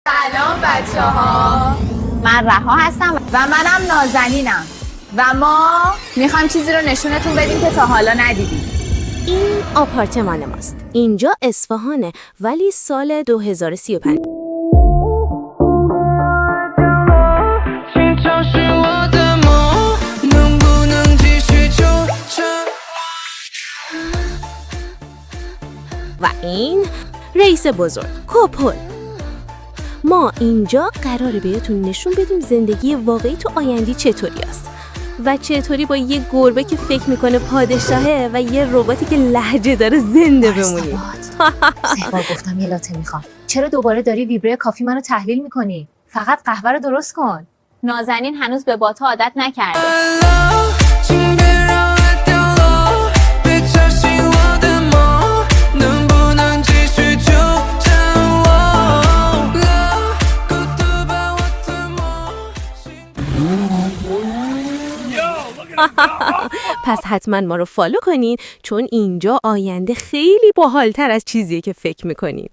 سلام بچه‌ها، من رها هستم و منم نازنینم و ما میخوایم چیزی رو نشونتون بدیم که تا حالا ندیدید. این آپارتمان ماست. اینجا اصفهانه ولی سال 2035. و این رئیس بزرگ کوپل. ما اینجا قراره بهتون نشون بدیم زندگی واقعی تو آینده چطوری است و چطوری با یه گربه که فکر میکنه پادشاهه و یه رباتی که لهجه داره زنده بمونیم. سه بار گفتم یه لاته میخوام. چرا دوباره داری ویبره کافی منو تحلیل میکنی؟ فقط قهوه رو درست کن. نازنین هنوز به باتا عادت نکرده. پس حتما ما رو فالو کنین چون اینجا آینده خیلی باحال‌تر از چیزیه که فکر میکنین.